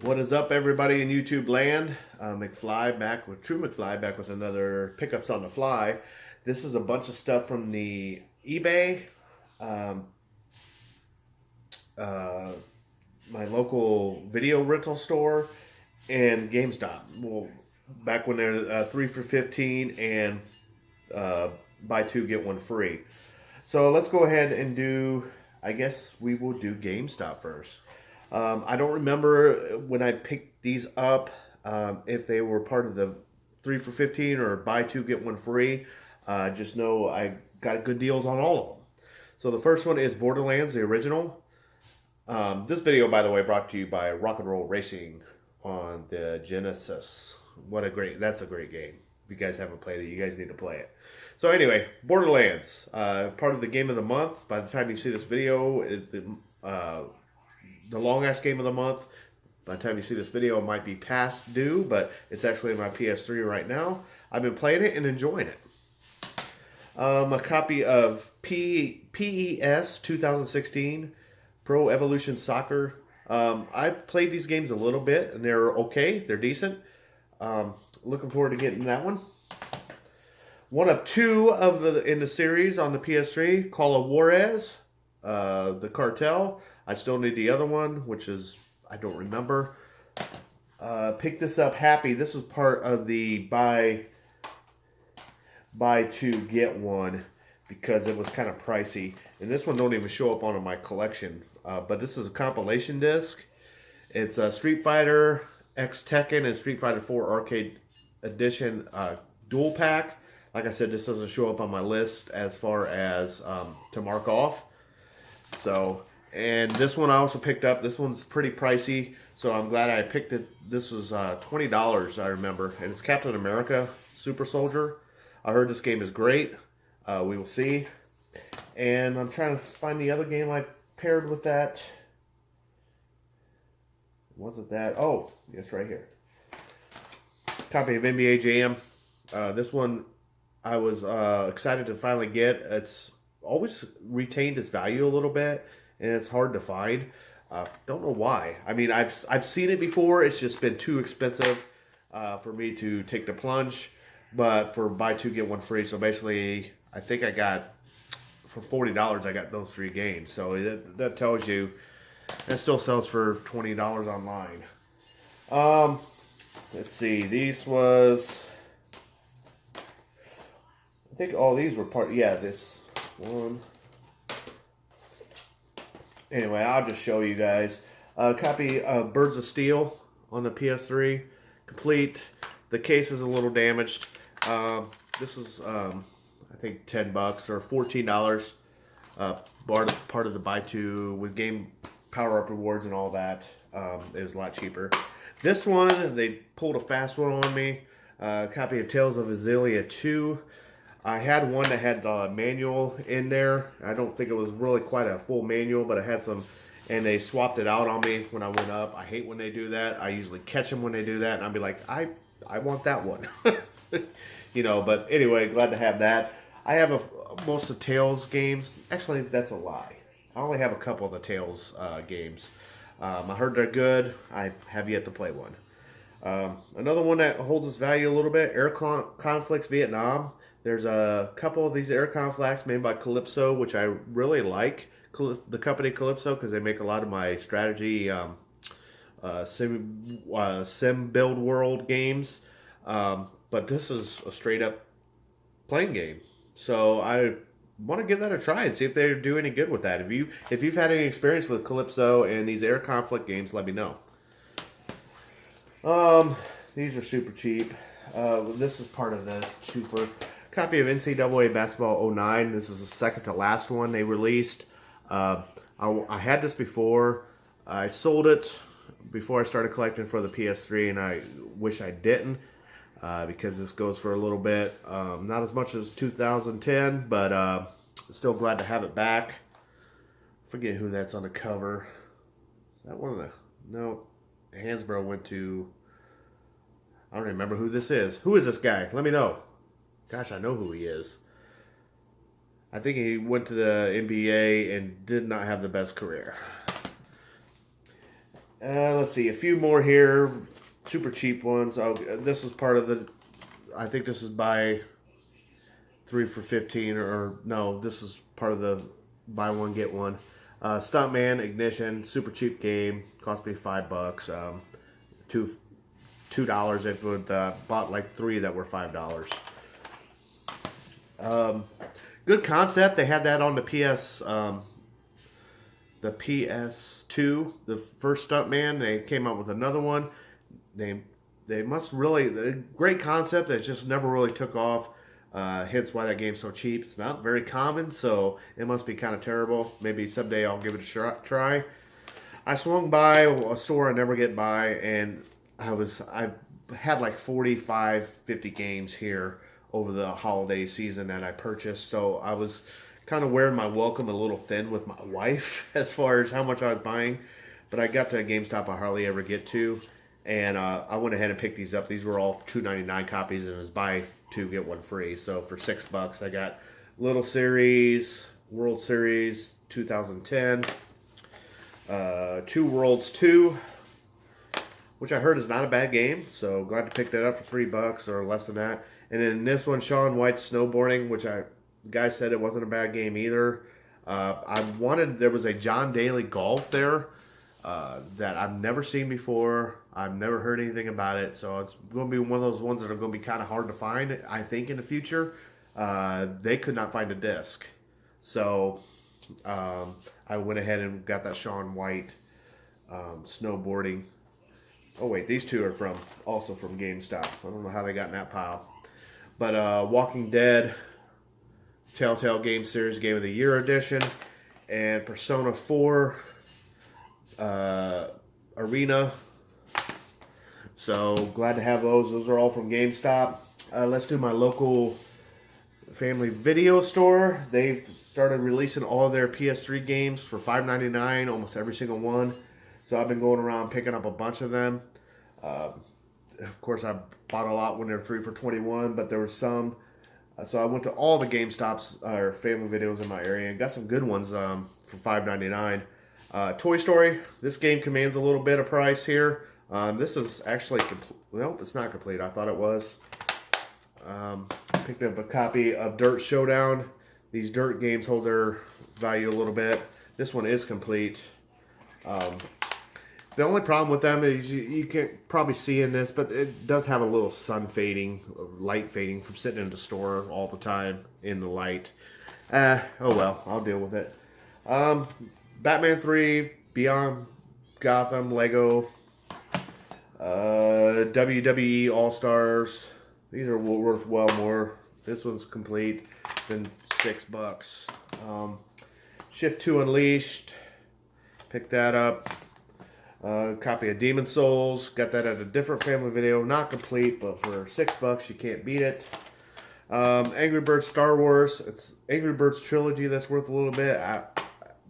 What is up, everybody in YouTube land? McFly back with True McFly back with another pickups on the fly. This is a bunch of stuff from the eBay, um, uh, my local video rental store, and Gamestop. Well, back when they're 3 for 15 and uh, buy two get one free. So let's go ahead and do. I guess we will do GameStop first. I don't remember when I picked these up if they were part of the 3 for 15 or buy two get one free. Just know I got good deals on all of them. So the first one is Borderlands, the original. This video, by the way, brought to you by Rock and Roll Racing on the Genesis. That's a great game. If you guys haven't played it, you guys need to play it. So anyway, Borderlands, part of the game of the month. By the time you see this video, the long-ass game of the month. By the time you see this video, it might be past due, but it's actually in my PS3 right now. I've been playing it and enjoying it. A copy of PES 2016, Pro Evolution Soccer. I've played these games a little bit, and they're okay. They're decent. Looking forward to getting that one. One of two in the series on the PS3, Call of Juarez, the Cartel. I still need the other one, which is, I don't remember. Pick this up happy. This was part of the buy two, get one, because it was kind of pricey. And this one don't even show up on my collection. But this is a compilation disc. It's a Street Fighter X Tekken and Street Fighter 4 Arcade Edition dual pack. Like I said, this doesn't show up on my list as far as to mark off. So, and this one I also picked up. This one's pretty pricey, so I'm glad I picked it. This was $20, I remember. And it's Captain America Super Soldier. I heard this game is great. We will see. And I'm trying to find the other game I paired with that. Wasn't that? Oh, it's right here. Copy of NBA Jam. This one I was excited to finally get. It's always retained its value a little bit, and it's hard to find. Don't know why. I mean, I've seen it before. It's just been too expensive for me to take the plunge. But for buy two get one free, so basically, I think I got for $40. I got those three games. So that tells you that still sells for $20 online. Let's see. These was. I think all these were part. Yeah, this one. Anyway, I'll just show you guys. A copy of Birds of Steel on the PS3. Complete. The case is a little damaged. This is, I think, $10 or $14. Part of the buy two with game power-up rewards and all that. It was a lot cheaper. This one, they pulled a fast one on me. Copy of Tales of Azalea 2. I had one that had the manual in there. I don't think it was really quite a full manual, but it had some, and they swapped it out on me when I went up. I hate when they do that. I usually catch them when they do that, and I'll be like, I want that one. You know, but anyway, glad to have that. I have most of Tales games. Actually, that's a lie. I only have a couple of the Tales games. I heard they're good. I have yet to play one. Another one that holds its value a little bit, Air Conflicts Vietnam. There's a couple of these air conflicts made by Calypso, which I really like. The company Calypso, because they make a lot of my strategy sim build world games. But this is a straight up playing game. So I want to give that a try and see if they do any good with that. If you've had any experience with Calypso and these air conflict games, let me know. These are super cheap. This is part of the super copy of NCAA Basketball 09. This is the second to last one they released. I had this before. I sold it before I started collecting for the PS3, and I wish I didn't because this goes for a little bit. Not as much as 2010, but still glad to have it back. Forget who that's on the cover. Is that one of the... No, Hansbrough went to... I don't remember who this is. Who is this guy? Let me know. Gosh, I know who he is. I think he went to the NBA and did not have the best career. Let's see, a few more here. Super cheap ones. Oh, this was part of the... I think this is buy 3 for 15, or no, this is part of the buy one get one. Stuntman Ignition, super cheap game, cost me $5. $2 if it bought like 3 that were $5. Good concept. They had that on the PS2, the first Stuntman. They came out with another one. They must really, great concept that just never really took off. Hence why that game's so cheap. It's not very common, so it must be kind of terrible. Maybe someday I'll give it a try. I swung by a store I never get by, and I had like 45, 50 games here over the holiday season that I purchased. So I was kind of wearing my welcome a little thin with my wife as far as how much I was buying. But I got to a GameStop I hardly ever get to. And I went ahead and picked these up. These were all $2.99 copies, and it was buy 2 get 1 free. So for $6, I got Little Series, World Series 2010, 2 Worlds 2, which I heard is not a bad game. So glad to pick that up for $3 or less than that. And then this one, Shaun White's Snowboarding, which the guy said it wasn't a bad game either. There was a John Daly Golf there that I've never seen before. I've never heard anything about it, so it's going to be one of those ones that are going to be kind of hard to find, I think, in the future. They could not find a disc. So I went ahead and got that Shaun White snowboarding. Oh, wait, these two are also from GameStop. I don't know how they got in that pile. But Walking Dead, Telltale Game Series Game of the Year Edition, and Persona 4 Arena. So glad to have those. Those are all from GameStop. Let's do my local family video store. They've started releasing all of their PS3 games for $5.99, almost every single one. So I've been going around picking up a bunch of them. Of course, I bought a lot when they were 3 for $21, but there were some. So I went to all the GameStops or family videos in my area and got some good ones for $5.99. Toy Story. This game commands a little bit of price here. This is actually complete. Well, it's not complete. I thought it was. Picked up a copy of Dirt Showdown. These Dirt games hold their value a little bit. This one is complete. The only problem with them is you can probably see in this, but it does have a little sun fading, light fading from sitting in the store all the time in the light. Oh well, I'll deal with it. Batman 3, Beyond Gotham, Lego, WWE All-Stars. These are worth well more. This one's complete than $6. Shift 2 Unleashed. Picked that up. Copy of Demon Souls. Got that at a different family video. Not complete, but for $6 you can't beat it. Angry Birds Star Wars. It's Angry Birds Trilogy that's worth a little bit.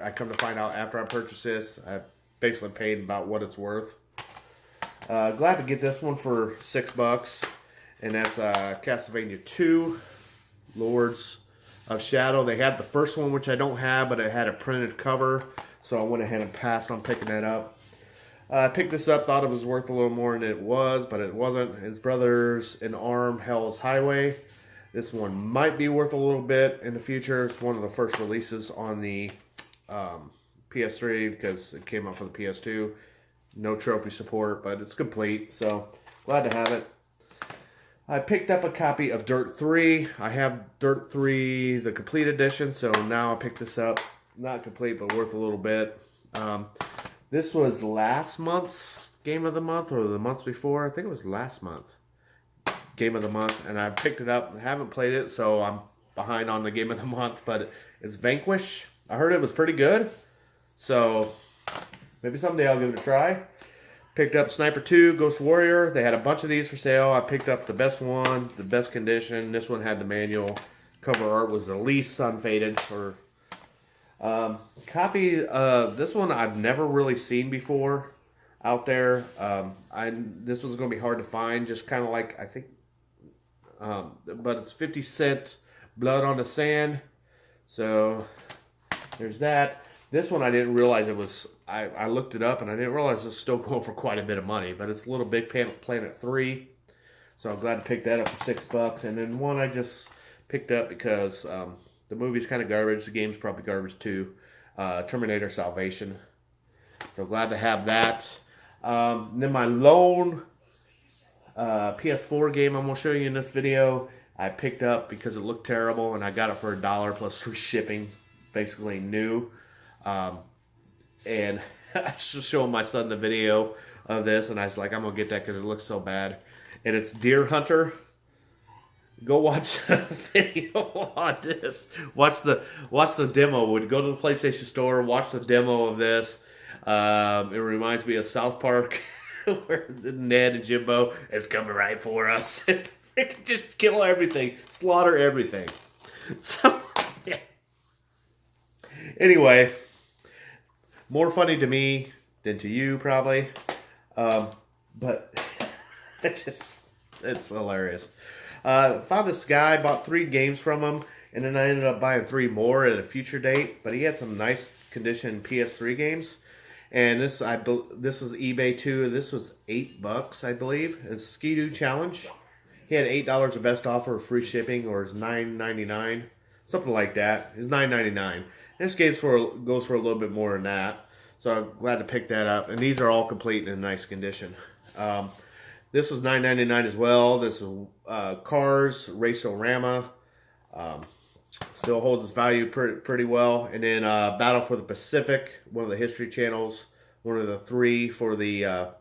I come to find out after I purchased this, I basically paid about what it's worth. Glad to get this one for $6. And that's Castlevania 2, Lords of Shadow. They had the first one, which I don't have, but it had a printed cover. So I went ahead and passed on picking that up. I picked this up, thought it was worth a little more than it was, but it wasn't. It's Brothers in Arms, Hell's Highway. This one might be worth a little bit in the future. It's one of the first releases on the PS3 because it came out for the PS2. No trophy support, but it's complete, so glad to have it. I picked up a copy of Dirt 3. I have Dirt 3, the complete edition, so now I picked this up. Not complete, but worth a little bit. This was last month's Game of the Month, or the months before. I think it was last month. Game of the Month, and I picked it up. I haven't played it, so I'm behind on the Game of the Month, but it's Vanquish. I heard it was pretty good, so maybe someday I'll give it a try. Picked up Sniper 2, Ghost Warrior. They had a bunch of these for sale. I picked up the best one, the best condition. This one had the manual. Cover art was the least sun-faded. Copy of this one I've never really seen before out there. This was going to be hard to find, just kind of like, I think, but it's 50 Cent Blood on the Sand. So there's that. This one I didn't realize it was I looked it up and I didn't realize it's still going for quite a bit of money, but it's Little Big Planet 3. So I'm glad to pick that up for $6. And then one I just picked up because the movie's kind of garbage. The game's probably garbage too. Terminator Salvation. So glad to have that. Then my lone PS4 game I'm going to show you in this video, I picked up because it looked terrible, and I got it for $1 plus free shipping, basically new. And I was just showing my son the video of this, and I was like, I'm going to get that because it looks so bad. And it's Deer Hunter. Go watch a video on this. Watch the demo. Would go to the PlayStation Store, watch the demo of this. It reminds me of South Park, where Ned and Jimbo, it's coming right for us. Just kill everything, slaughter everything. So, yeah. Anyway, more funny to me than to you, probably. But it's hilarious. Found this guy, bought 3 games from him, and then I ended up buying 3 more at a future date. But he had some nice condition PS3 games. And this was eBay too. This was $8, I believe. It's Ski-Doo Challenge. He had $8 of best offer, free shipping, or it's $9.99, something like that. It's $9.99. This game goes for a little bit more than that. So I'm glad to pick that up. And these are all complete in nice condition. This was $9.99 as well. This is Cars Race-O-Rama. Still holds its value pretty well. And then Battle for the Pacific, one of the History Channels, one of the 3 for the.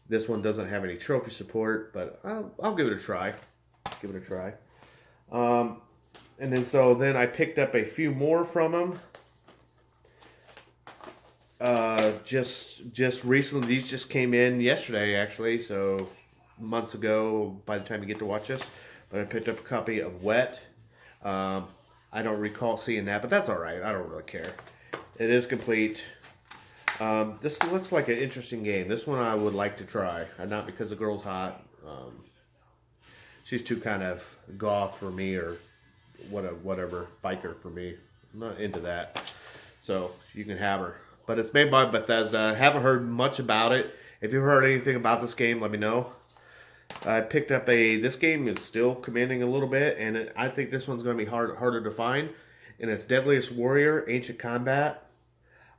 This one doesn't have any trophy support, but I'll give it a try. Give it a try. And then I picked up a few more from him. Just recently, these just came in yesterday, actually. So months ago, by the time you get to watch this, but I picked up a copy of Wet. I don't recall seeing that, but that's all right. I don't really care. It is complete. This looks like an interesting game. This one I would like to try. Not because the girl's hot. She's too kind of goth for me, or whatever, biker for me. I'm not into that. So you can have her. But it's made by Bethesda. I haven't heard much about it. If you've heard anything about this game, let me know. I picked up this game is still commanding a little bit, and I think this one's going to be harder to find. And it's Deadliest Warrior, Ancient Combat.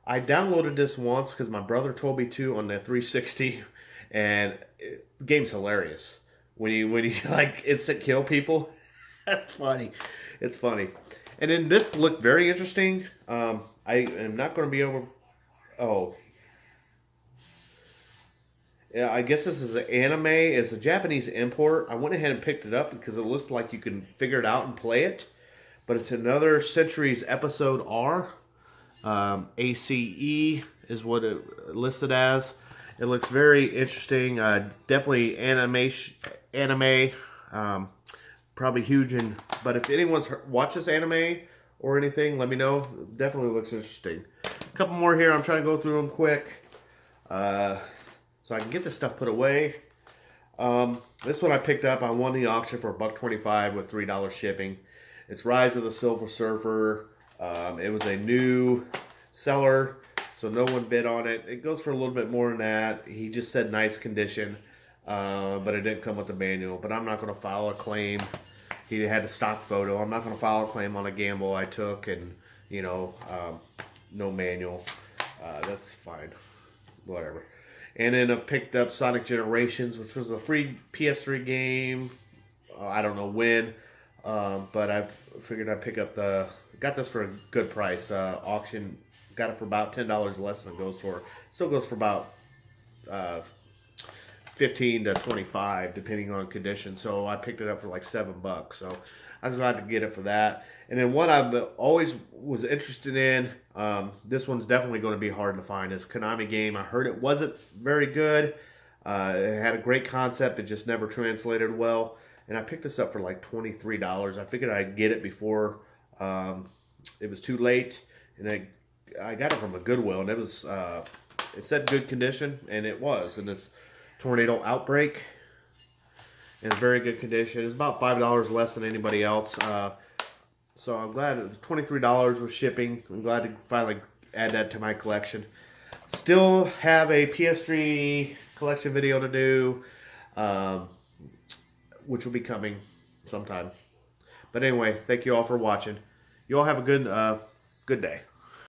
I downloaded this once because my brother told me to on the 360, and the game's hilarious. When you like instant kill people, that's funny. It's funny. And then this looked very interesting. I am not going to be able. Oh. Yeah, I guess this is an anime. It's a Japanese import. I went ahead and picked it up because it looks like you can figure it out and play it. But it's another Centuries Episode R. ACE is what it listed as. It looks very interesting. Definitely anime. Probably huge. But if anyone's watched this anime or anything, let me know. It definitely looks interesting. A couple more here. I'm trying to go through them quick. So I can get this stuff put away. This one I picked up. I won the auction for $1.25 with $3 shipping. It's Rise of the Silver Surfer. It was a new seller, so no one bid on it. It goes for a little bit more than that. He just said nice condition, but it didn't come with the manual. But I'm not going to file a claim. He had a stock photo. I'm not going to file a claim on a gamble I took, and no manual. That's fine. Whatever. And then I picked up Sonic Generations, which was a free PS3 game. I don't know when, but I figured I'd pick up got this for a good price. Auction, got it for about $10 less than it goes for. Still goes for about $15 to $25, depending on condition. So I picked it up for like $7. So I was glad to get it for that. And then one I always was interested in, this one's definitely going to be hard to find, is Konami game. I heard it wasn't very good. It had a great concept. It just never translated well. And I picked this up for like $23. I figured I'd get it before it was too late. And I got it from a Goodwill. And it was, it said good condition, and it was. And it's Tornado Outbreak. In very good condition. It's about $5 less than anybody else. So I'm glad it was $23 with shipping. I'm glad to finally add that to my collection. Still have a PS3 collection video to do, which will be coming sometime. But anyway, thank you all for watching. You all have a good day.